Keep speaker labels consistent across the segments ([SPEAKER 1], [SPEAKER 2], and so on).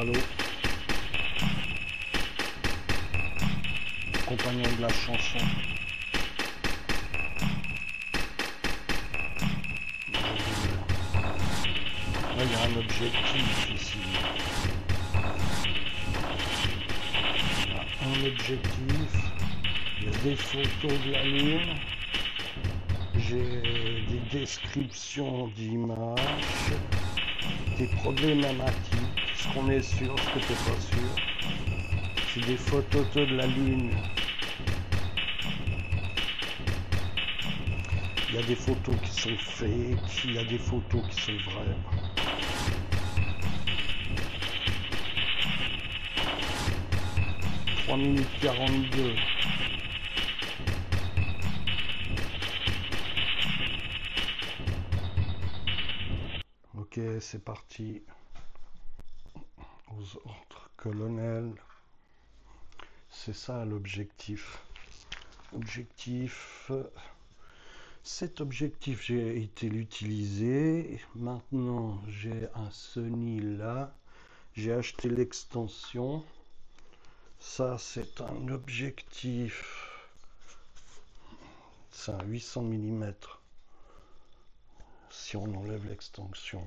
[SPEAKER 1] allô, compagnon de la chanson. Là, il y a un objectif ici. Il y a un objectif, il y a des photos de la Lune, j'ai des descriptions d'images, des problématiques, ce qu'on est sûr, ce que tu n'es pas sûr. C'est des photos de la Lune. Il y a des photos qui sont fake, il y a des photos qui sont vraies. « 3 minutes 42. Ok, c'est parti. Aux ordres, colonel. C'est ça l'objectif. Cet objectif, j'ai été l'utiliser. Maintenant, j'ai un Sony là. J'ai acheté l'extension. Ça, c'est un objectif. C'est un 800 mm. Si on enlève l'extension.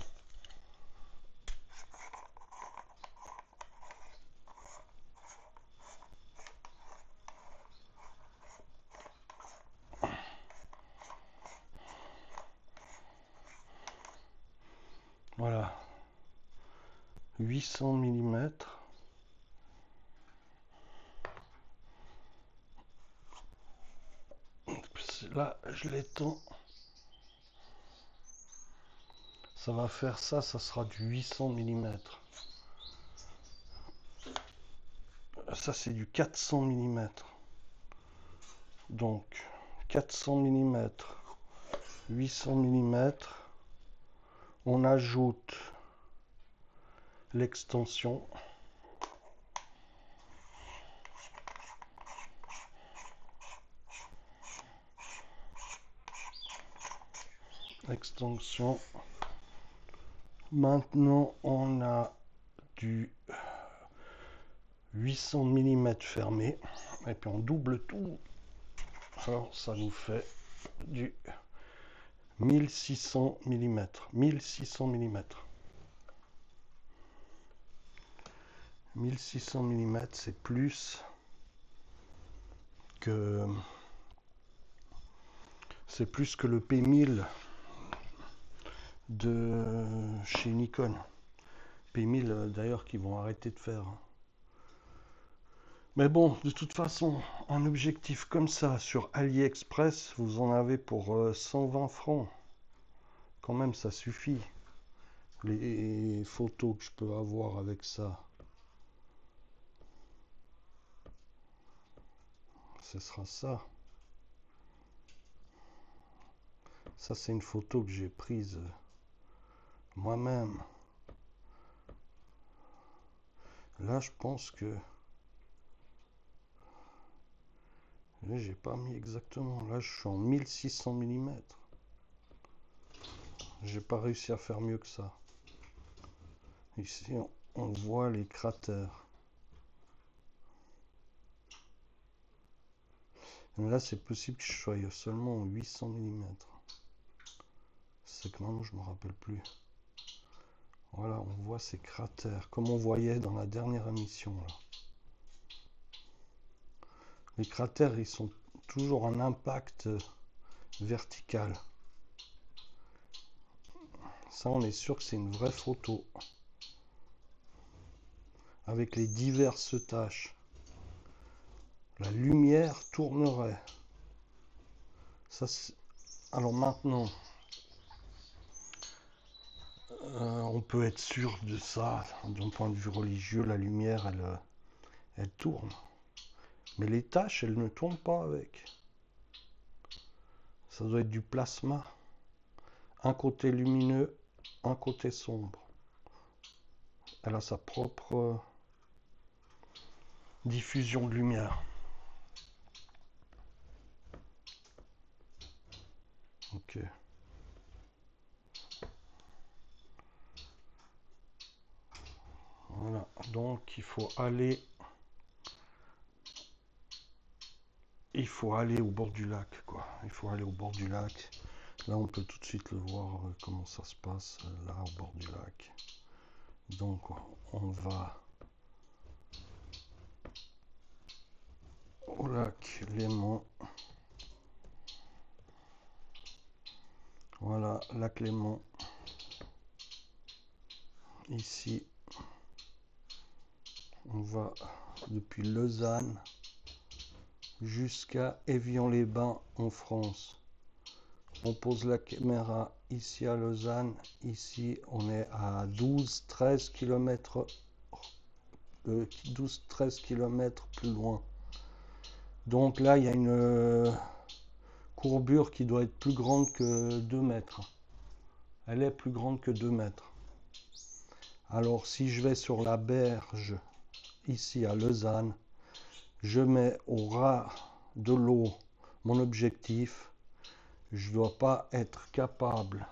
[SPEAKER 1] Voilà. 800 mm. Là, je l'étends. Ça va faire ça, ça sera du 800 mm. Ça, c'est du 400 mm. Donc, 400 mm, 800 mm. On ajoute l'extension. Extension. Maintenant, on a du 800 mm fermé. Et puis on double tout. Alors, ça nous fait du 1600 mm. 1600 mm. 1600 mm, c'est plus que le P1000 de chez Nikon. P1000 d'ailleurs qui vont arrêter de faire. Mais bon, de toute façon, un objectif comme ça sur AliExpress, vous en avez pour 120 francs. Quand même, ça suffit. Les photos que je peux avoir avec ça, ce sera ça. Ça, c'est une photo que j'ai prise moi-même. Là, je pense que... Là, j'ai pas mis exactement. Là, je suis en 1600 mm. J'ai pas réussi à faire mieux que ça. Ici, on voit les cratères. Mais là, c'est possible que je sois seulement en 800 mm. C'est que maintenant, je me rappelle plus. Voilà, on voit ces cratères, comme on voyait dans la dernière émission. Là. Les cratères, ils sont toujours en impact vertical. Ça, on est sûr que c'est une vraie photo. Avec les diverses tâches. La lumière tournerait. Ça, alors maintenant, on peut être sûr de ça. D'un point de vue religieux, la lumière, elle tourne. Mais les tâches, elles ne tournent pas avec. Ça doit être du plasma. Un côté lumineux, un côté sombre. Elle a sa propre diffusion de lumière. Ok. Voilà. qu'il faut aller. Il faut aller au bord du lac, quoi. Il faut aller au bord du lac. Là, on peut tout de suite le voir comment ça se passe là au bord du lac. Donc, on va au lac Léman. Voilà, lac Léman. Ici, on va depuis Lausanne jusqu'à Évian-les-Bains en France. On pose la caméra ici à Lausanne. Ici, on est à 12-13 km, 12-13 km plus loin. Donc là, il y a une courbure qui doit être plus grande que 2 mètres. Elle est plus grande que 2 mètres. Alors, si je vais sur la berge, ici à Lausanne, je mets au ras de l'eau mon objectif. Je ne dois pas être capable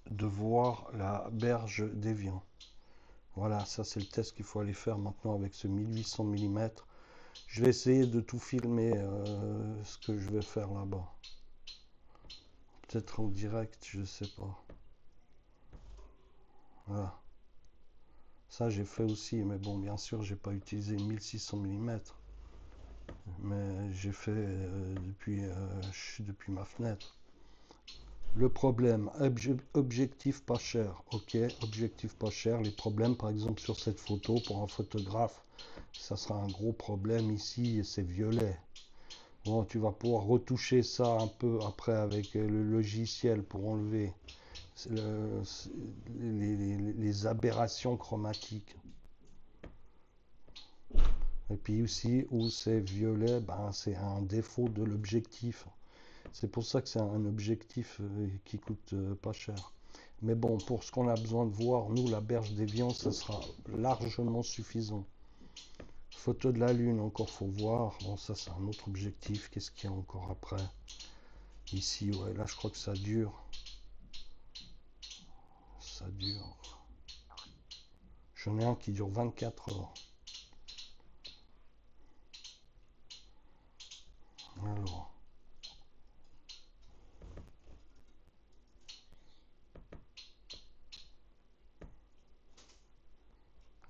[SPEAKER 1] de voir la berge d'Évian. Voilà, ça c'est le test qu'il faut aller faire maintenant avec ce 1800 mm. Je vais essayer de tout filmer ce que je vais faire là-bas. Peut-être en direct, je ne sais pas. Voilà. Ça j'ai fait aussi, mais bon, bien sûr, j'ai pas utilisé 1600 mm. Mais j'ai fait depuis ma fenêtre. Le problème, objectif pas cher, ok, objectif pas cher. Les problèmes, par exemple, sur cette photo, pour un photographe, ça sera un gros problème ici, c'est violet. Bon, tu vas pouvoir retoucher ça un peu après avec le logiciel pour enlever les aberrations chromatiques. Et puis aussi, où c'est violet, ben, c'est un défaut de l'objectif. C'est pour ça que c'est un objectif qui coûte pas cher. Mais bon, pour ce qu'on a besoin de voir, nous, la berge d'Évian, ça sera largement suffisant. Photo de la Lune, encore faut voir. Bon, ça, c'est un autre objectif. Qu'est-ce qu'il y a encore après? Ici, ouais, là, je crois que ça dure. Ça dure. J'en ai un qui dure 24 heures. Alors.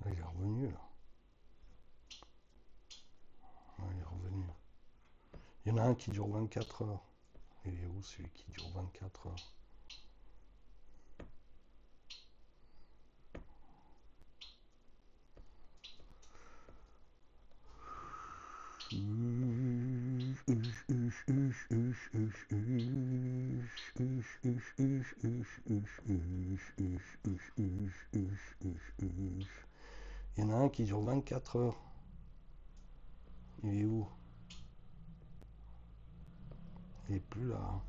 [SPEAKER 1] Là, il est revenu, là. Ouais, il est revenu. Il y en a un qui dure 24 heures. Il est où celui qui dure 24 heures? Il y en a un qui dure 24 heures. Il est où? Il est plus là.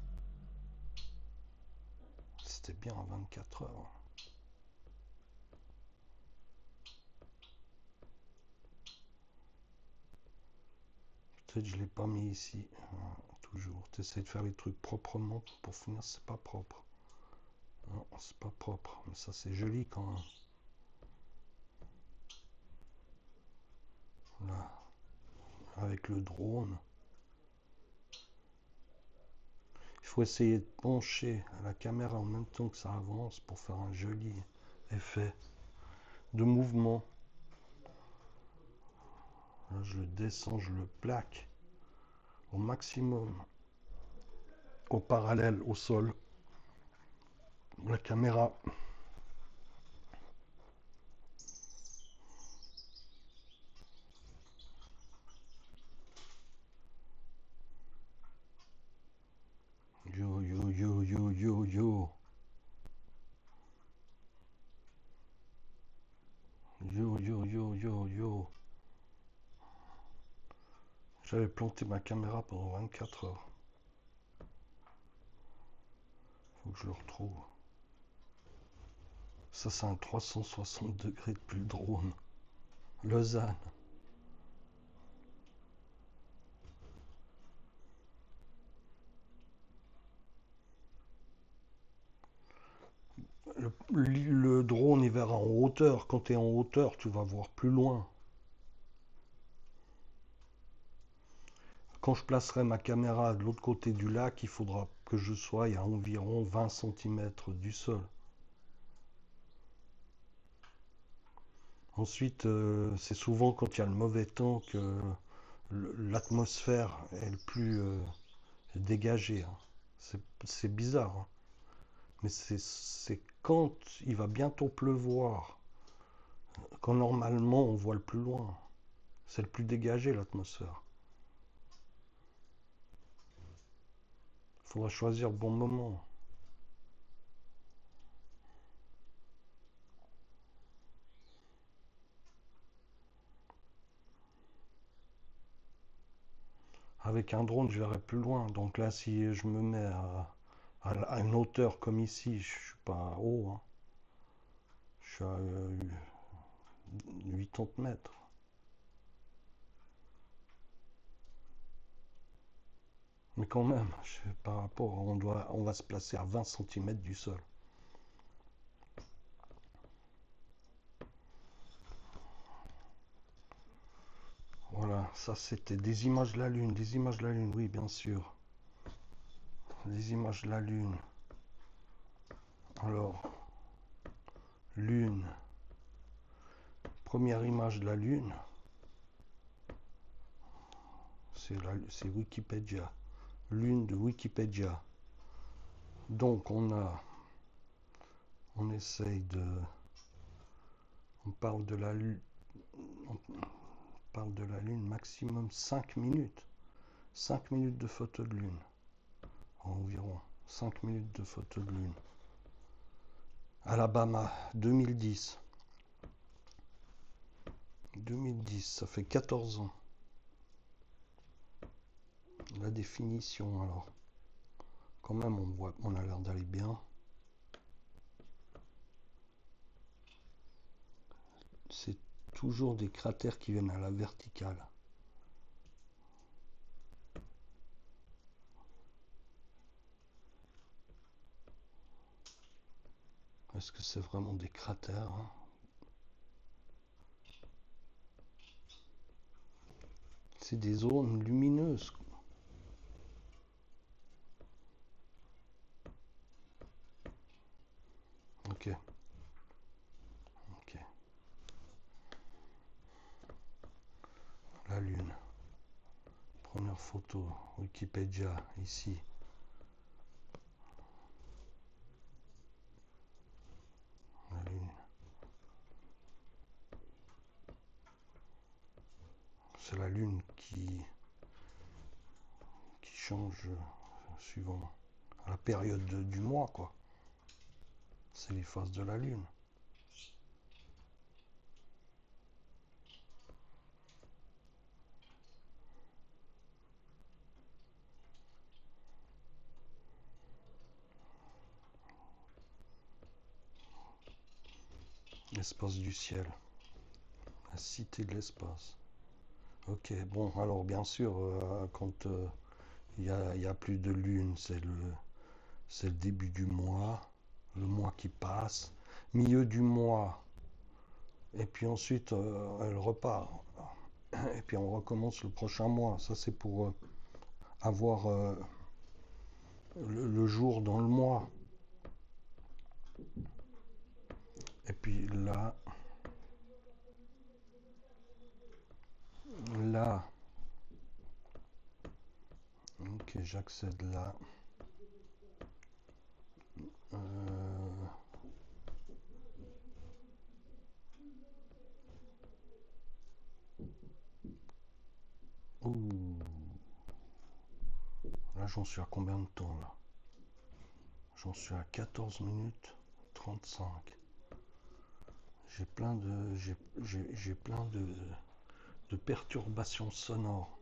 [SPEAKER 1] C'était bien à 24 heures. Peut-être je ne l'ai pas mis ici. Toujours. Tu essaies de faire les trucs proprement. Pour finir, c'est pas propre. Non, c'est pas propre. Mais ça, c'est joli quand même. Là. Avec le drone. Il faut essayer de pencher la caméra en même temps que ça avance pour faire un joli effet de mouvement. Là, je le descends, je le plaque au maximum, au parallèle au sol. La caméra. Yo, yo, yo, yo, yo, yo. Yo, yo, yo, yo, yo. J'avais planté ma caméra pendant 24 heures. Faut que je le retrouve. Ça, c'est un 360 degrés depuis le drone. Lausanne. Le drone, il verra en hauteur. Quand tu es en hauteur, tu vas voir plus loin. quand je placerai ma caméra de l'autre côté du lac, il faudra que je sois à environ 20 cm du sol. Ensuite, c'est souvent quand il y a le mauvais temps que l'atmosphère est le plus dégagée, hein. C'est bizarre, hein. Mais c'est quand il va bientôt pleuvoir, quand normalement on voit le plus loin. C'est le plus dégagé, l'atmosphère. Il faudra choisir le bon moment. Avec un drone, je verrai plus loin. Donc là, si je me mets à une hauteur comme ici, je suis pas haut, hein. Je suis à 80 mètres. Mais quand même, par rapport, on va se placer à 20 cm du sol. Voilà, ça c'était des images de la Lune, des images de la Lune, oui, bien sûr. Des images de la Lune. Alors, Lune. Première image de la Lune. C'est Wikipédia. Lune de Wikipédia. Donc on essaye de, on parle de la Lune, on parle de la Lune maximum 5 minutes. 5 minutes de photo de Lune. Environ 5 minutes de photo de Lune. Alabama, 2010. 2010, ça fait 14 ans. La définition, alors. Quand même, on a l'air d'aller bien. C'est toujours des cratères qui viennent à la verticale. Est-ce que c'est vraiment des cratères, hein? C'est des zones lumineuses. Ok. Ok. La Lune. Première photo. Wikipédia, ici. La Lune. C'est la Lune qui change suivant la période du mois, quoi. C'est les phases de la Lune. L'espace du ciel. La cité de l'espace. Ok, bon, alors bien sûr, quand il y a plus de lune, c'est le début du mois, le mois qui passe, milieu du mois, et puis ensuite elle repart. Et puis on recommence le prochain mois. Ça c'est pour avoir le jour dans le mois. Et puis là, ok, j'accède là. Euh, ouh, là j'en suis à combien de temps là? J'en suis à 14 minutes 35. J'ai plein de perturbations sonores.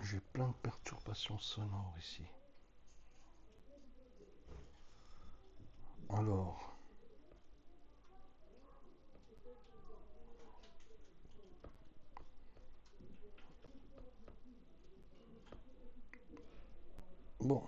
[SPEAKER 1] J'ai plein de perturbations sonores ici. Alors, bon,